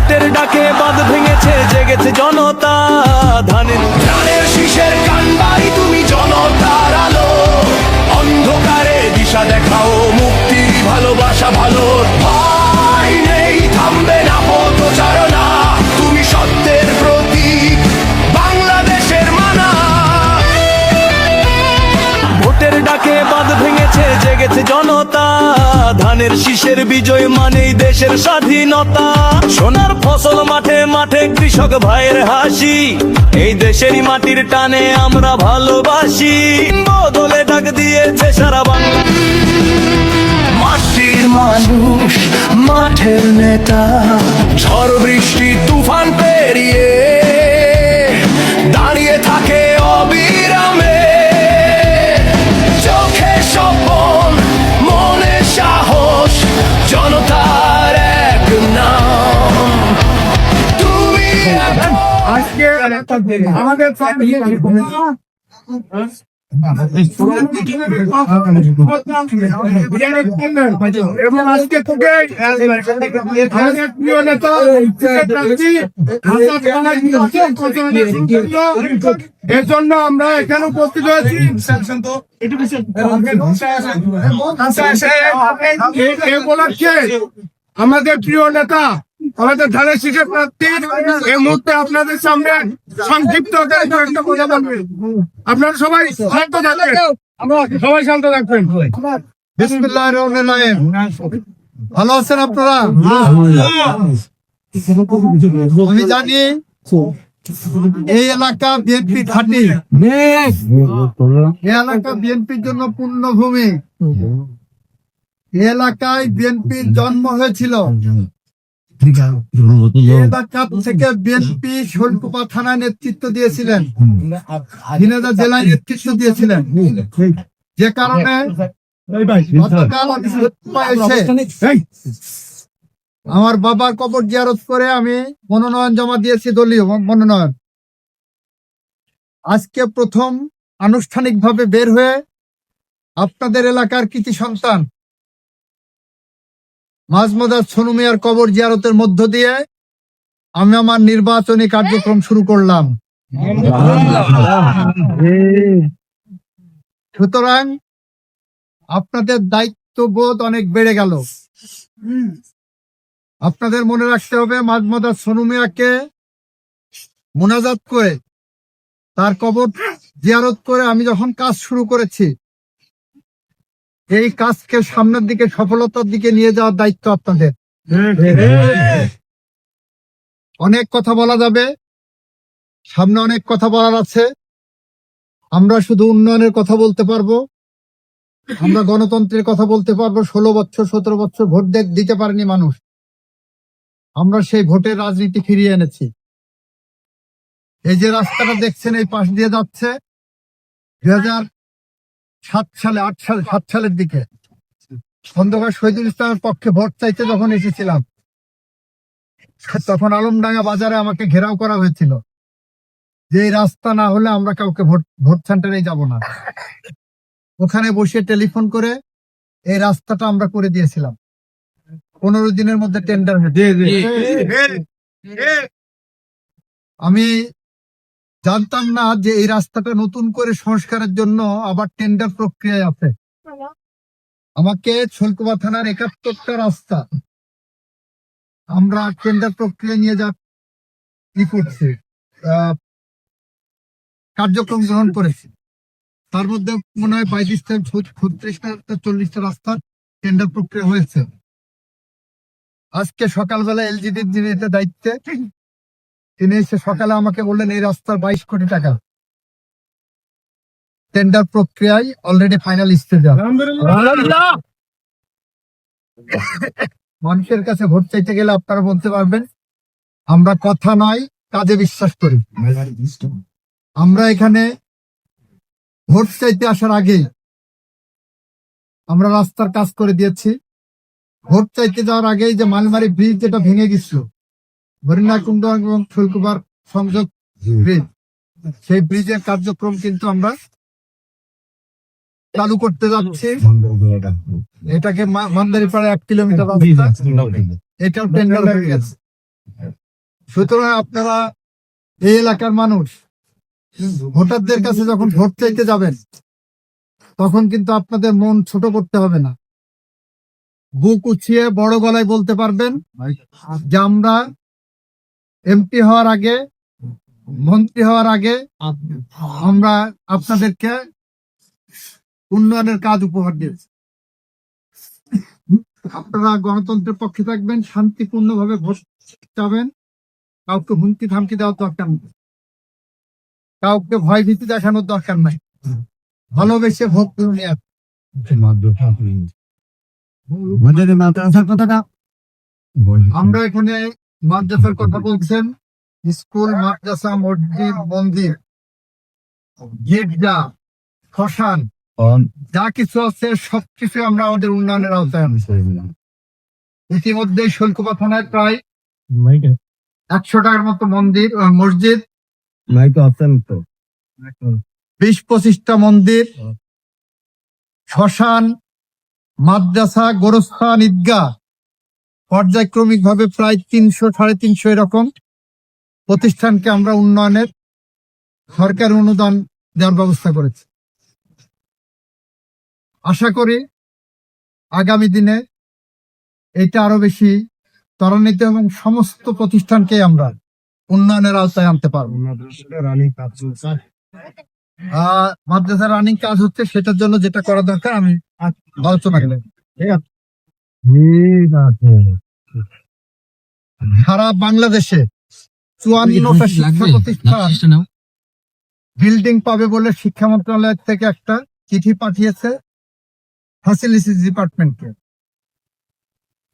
ভোটের ডাকে বাঁধ ভেঙেছে, জেগেছে জনতা। ধানের শীষের কান্ডারি তুমি, জনতার আলো। অন্ধকারে দিশা দেখাও, মুক্তির ভালোবাসা ভালো। ভয় নেই, থামবে না পথচারণা। তুমি সত্যের প্রতীক, বাংলাদেশের মানা। ভোটের ডাকে বাঁধ ভেঙেছে, জেগেছে জনতা। ধানের শীষের বিজয় মানেই দেশের স্বাধীনতা। সোনার ফসল মাঠে মাঠে, কৃষক ভাইয়ের হাসি। এই দেশেরই মাটির টানে আমরা ভালোবাসি। বদলে ডাক দিয়েছে সারা বাংলা। মাটির মানুষ, মাঠের নেতা। ঝড় বৃষ্টি তুফান পেরিয়ে দাঁড়িয়ে থাকে অবিরামে। চোখে স্বপন, মনে সাহস, জনতার এক নাম তুমি। আজকে আমাদের এবং আজকে থেকে আমাদের প্রিয় নেতা এর জন্য আমরা এখানে উপস্থিত হয়েছি। এই উপলক্ষে আমাদের প্রিয় নেতা, আমাদের ধানের শীষের প্রার্থী এই মুহূর্তে আপনাদের সামনে সংক্ষিপ্ত একটা কথা বলবেন। আপনারা সবাই শান্ত থাকবেন, সবাই শান্ত থাকবেন। বিসমিল্লাহির রহমানির রহিম। ভালো আছেন আপনারা? আমি জানি এই এলাকা বিএনপি ঘাঁটি, এই এলাকা বিএনপির জন্য পূর্ণভূমি। এই এলাকায় বিএনপির জন্ম হয়েছিল। এলাকা থেকে বিএনপি শৈলকুপা থানায় নেতৃত্ব দিয়েছিলেন, ঝিনাইদহ জেলায় নেতৃত্ব দিয়েছিলেন। যে কারণে গতকাল আমি শৈলকুপায় এসে আমার বাবার কবর জিয়ারত করে আমি মনোনয়ন জমা দিয়েছি, দলীয় মনোনয়ন। আজকে প্রথম আনুষ্ঠানিকভাবে বের হয়ে আপনাদের এলাকার কৃতি সন্তান মাজমুদার সোনু মিয়ার কবর জিয়ারতের মধ্য দিয়ে আমি আমার নির্বাচনী কার্যক্রম শুরু করলাম। সুতরাং আপনাদের দায়িত্ববোধ অনেক বেড়ে গেল। আপনাদের মনে রাখতে হবে, মাজমুদার সোনু মিয়াকে মুনাজাত করে তার কবর জিয়ারত করে আমি যখন কাজ শুরু করেছি, এই কাজকে সামনের দিকে সফলতার দিকে নিয়ে যাওয়ার দায়িত্ব আপনাদের। অনেক কথা বলা যাবে, সামনে অনেক কথা বলার আছে। আমরা শুধু উন্নয়নের কথা বলতে পারবো, আমরা গণতন্ত্রের কথা বলতে পারবো। 16 বছর 17 বছর ভোট দিতে পারেনি মানুষ, আমরা সেই ভোটের রাজনীতি ফিরিয়ে এনেছি। এই যে রাস্তাটা দেখছেন এই পাশ দিয়ে যাচ্ছে, 2007 সালে 7 সালের দিকে খন্দকার শহীদুল ইসলামের পক্ষে ভোট চাইতে যখন এসেছিলাম, তখন আলমডাঙ্গা বাজারে আমাকে ঘেরাও করা হয়েছিল যে এই রাস্তা না হলে আমরা কাউকে ভোট সেন্টারে যাব না। ওখানে বসে টেলিফোন করে এই রাস্তাটা আমরা করে দিয়েছিলাম। 15 দিনের মধ্যে টেন্ডার। আমি জানতাম না যে এই রাস্তাটা নতুন করে সংস্কারের জন্য আবার টেন্ডার প্রক্রিয়ায় আছে। আমাকে শৈলকুপা থানার 71টা রাস্তা আমরা টেন্ডার প্রক্রিয়া নিয়ে করছি, কার্যক্রম গ্রহণ করেছি। তার মধ্যে মনে হয় 35টা 36টা 40টা রাস্তার টেন্ডার প্রক্রিয়া হয়েছে। আজকে সকালবেলা এলজিডির যিনি এটা দায়িত্বে, তিনি এসে সকালে আমাকে বললেন এই রাস্তার 22 কোটি টাকা টেন্ডার প্রক্রিয়ায় অলরেডি ফাইনাল স্টেজে। মানুষের কাছে ভোট চাইতে গেলে আপনারা বলতে পারবেন আমরা কথা নয় কাজে বিশ্বাস করি। আমরা এখানে ভোট চাইতে আসার আগে আমরা রাস্তার কাজ করে দিয়েছি। ভোট চাইতে যাওয়ার আগেই যে মালমারি ব্রিজ যেটা ভেঙে গেছিল, হরিণাকুণ্ড এবং শৈলকুপার সংযোগ ব্রিজ, সেই ব্রিজের কার্যক্রম কিন্তু আমরা চালু করতে যাচ্ছি। এটাকে মান্দারিপাড়া 1 কিলোমিটার এটাও টেন্ডার হয়ে গেছে। সুতরাং আপনারা এই এলাকার মানুষ ভোটারদের কাছে যখন ভোট চাইতে যাবেন তখন কিন্তু আপনাদের মন ছোট করতে হবে না, বুক উঁচিয়ে বড় গলায় বলতে পারবেন যে আমরা এমপি হওয়ার আগে, মন্ত্রী হওয়ার আগে আমরা আপনাদেরকে উন্নয়নের কাজ উপহার দিয়েছি। আপনারা গণতন্ত্রের পক্ষে থাকবেন, শান্তিপূর্ণভাবে ভোট চাবেন, কাউকে হুমকি থামকি দেওয়ার দরকার নেই, কাউকে ভয় ভীতি দেখানোর দরকার নাই, ভালোবেসে ভোট করুন। আমরা এখানে মাদ্রাসার কথা বলছেন, স্কুল, মাদ্রাসা, মসজিদ, মন্দির, গির্জা, শ্মশান, যা কিছু আছে সবকিছু আমরা আমাদের উন্নয়নের আওতায় আনছি। ইতিমধ্যে শৈলকুপা থানায় প্রায় 100টার মতো মন্দির, মসজিদ, 20-25টা মন্দির, শ্মশান, মাদ্রাসা, গোরস্থান, ঈদগাহ, পর্যায়ক্রমিক ভাবে প্রায় 300-350 এরকম প্রতিষ্ঠানকে আমরা উন্নয়নের সরকারি অনুদান দেওয়ার ব্যবস্থা করেছি। আশা করি আগামী দিনে এটা আরো বেশি ত্বরান্বিত এবং সমস্ত প্রতিষ্ঠানকে আমরা উন্নয়নের আওতায় আনতে পারবো। মাদ্রাসার রানিং কাজ হচ্ছে, সেটার জন্য যেটা করা দরকার আমি আলোচনা করলাম। ঠিক আছে, সারা বাংলাদেশে 54টা শিক্ষা প্রতিষ্ঠান বিল্ডিং পাবে বলে শিক্ষা মন্ত্রণালয় থেকে একটা চিঠি পাঠিয়েছে ফ্যাসিলিটিস ডিপার্টমেন্টকে।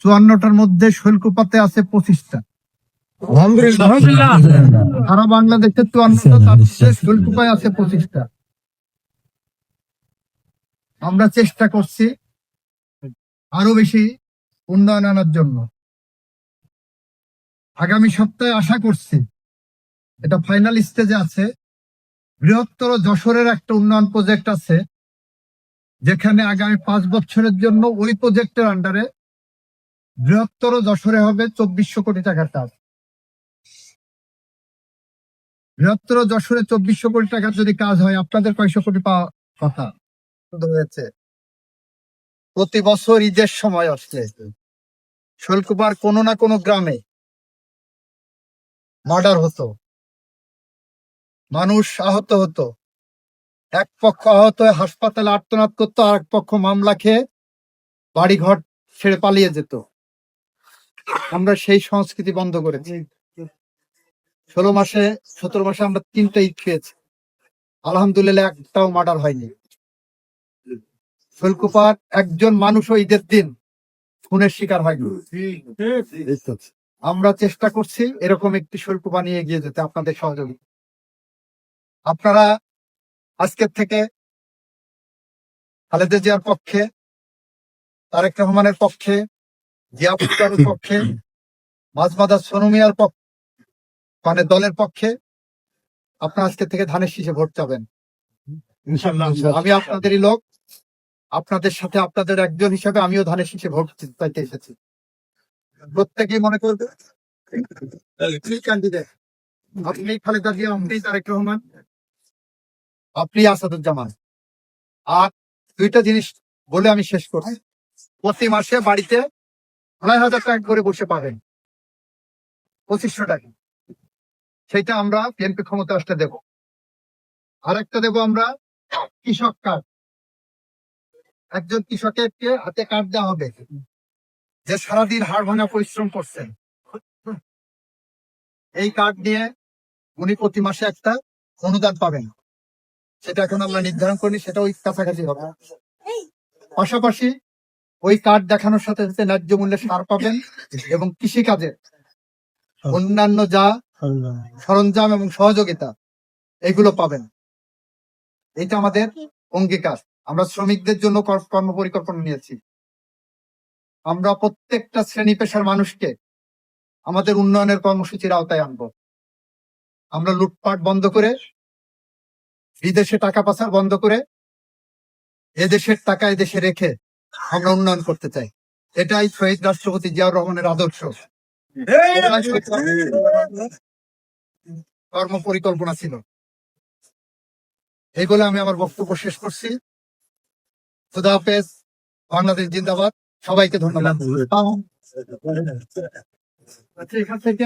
54টার মধ্যে শৈলকুপাতে আছে 25টা। সারা বাংলাদেশে 54টা, তার মধ্যে শৈলকুপায় আছে 25টা। আমরা চেষ্টা করছি আরো বেশি উন্নয়ন আনার জন্য। আগামী সপ্তাহে আশা করছি, এটা ফাইনাল স্টেজে আছে, বৃহত্তর যশোরের একটা উন্নয়ন প্রজেক্ট আছে, যেখানে আগামী 5 বছরের জন্য ওই প্রজেক্টের আন্ডারে বৃহত্তর যশোরে হবে 2400 কোটি টাকার কাজ। বৃহত্তর যশোরে 2400 কোটি টাকার যদি কাজ হয়, আপনাদের কয়শো কোটি পাওয়া কথা হয়েছে। প্রতি বছর ঈদের সময় আসলে শৈলকুপার কোনো না কোনো গ্রামে মার্ডার হতো, মানুষ আহত হতো, এক পক্ষ আহত হয়ে হাসপাতালে আর্তনাদ করতো, আর এক পক্ষ মামলা খেয়ে বাড়িঘর ছেড়ে পালিয়ে যেত। আমরা সেই সংস্কৃতি বন্ধ করেছি। 17 মাসে আমরা 3টা ঈদ খেয়েছি, আলহামদুলিল্লাহ একটাও মার্ডার হয়নি। শৈলকুপার একজন মানুষও ঈদের দিন খুনের শিকার হয়নি। আমরা চেষ্টা করছি এরকম একটি শৈলকুপা নিয়ে এগিয়ে যেতে আপনাদের সহযোগিতা। আপনারা আজকের থেকে খালেদা জিয়ার পক্ষে, তারেক রহমানের পক্ষে, জিয়া পরিবারের পক্ষে, মাজমাদা সোনু মিয়ার পক্ষে, মানে দলের পক্ষে আপনারা আজকের থেকে ধানের শীষে ভোট চাবেন। আমি আপনাদেরই লোক, আপনাদের সাথে আপনাদের একজন হিসাবে আমিও ধানের শীষে ভোট চাইতে এসেছি। প্রত্যেকেই মনে করবে ক্যান্ডিডেট, আপনি খালেদা জিয়া, আপনি তারেক রহমান, আপনি আসাদুজ্জামান। আর 2টা জিনিস বলে আমি শেষ করছি। প্রতি মাসে বাড়িতে 2,500 টাকা করে বসে পাবেন, 2500 টাকা। সেটা আমরা বিএনপি ক্ষমতা আসতে দেব। আরেকটা দেব আমরা কৃষক কার্ড। একজন কৃষকের হাতে কার্ড দেওয়া হবে, যে সারাদিন হাড় ভাঙা পরিশ্রম করছেন। এই কার্ড নিয়ে উনি প্রতি মাসে একটা অনুদান পাবেন। সেটা এখন আমরা নির্ধারণ করিনি, সেটা ওই কাছাকাছি হবে। পাশাপাশি ওই কার্ড দেখানোর সাথে সাথে ন্যায্য মূল্যে সার পাবেন এবং কৃষিকাজে অন্যান্য যা সরঞ্জাম এবং সহযোগিতা এগুলো পাবেন। এটা আমাদের অঙ্গীকার। আমরা শ্রমিকদের জন্য কর্ম পরিকল্পনা নিয়েছি। আমরা প্রত্যেকটা শ্রেণী পেশার মানুষকে আমাদের উন্নয়নের কর্মসূচির আওতায় আনবো। আমরা লুটপাট বন্ধ করে, বিদেশে টাকা পাচার বন্ধ করে, এদেশের টাকা এদেশে রেখে আমরা উন্নয়ন করতে চাই। এটাই শহীদ রাষ্ট্রপতি জিয়াউর রহমানের আদর্শ। কর্ম পরিকল্পনা ছিল। এই বলে আমি আমার বক্তব্য শেষ করছি। খুদা হাফেজ, বাংলাদেশ জিন্দাবাদ, সবাইকে ধন্যবাদ। আচ্ছা, এখান থেকে